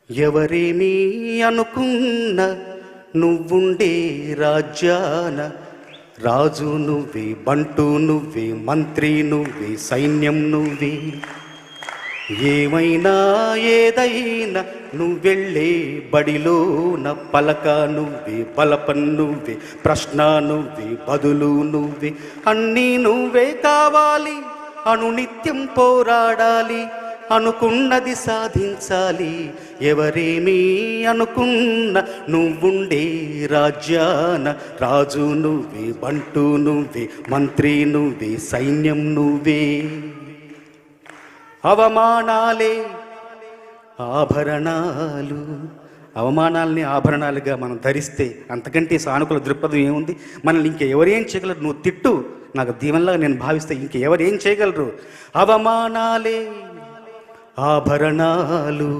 ఎవరేమీ అనుకున్న నువ్వుండే రాజ్యాన రాజు నువ్వే, బంటు నువ్వే, మంత్రి నువ్వే, సైన్యం నువ్వే. ఏమైనా ఏదైనా నువ్వెళ్ళే బడిలోన పలక నువ్వే, బలపం నువ్వే, ప్రశ్న నువ్వే, బదులు నువ్వే. అన్నీ నువ్వే కావాలి, అనునిత్యం పోరాడాలి, అనుకున్నది సాధించాలి. ఎవరేమీ అనుకున్న నువ్వుండే రాజ్యాన రాజు నువ్వే, బంటు నువ్వే, మంత్రి నువ్వే, సైన్యం నువ్వే. అవమానాలే ఆభరణాలు, అవమానాల్ని ఆభరణాలుగా మనం ధరిస్తే అంతకంటే సానుకూల దృక్పథం ఏముంది? మనల్ని ఇంకెవరేం చేయగలరు? నువ్వు తిట్టు, నాకు దీవెనలాగా నేను భావిస్తే ఇంకెవరేం చేయగలరు? అవమానాలే ఆభరణాలు.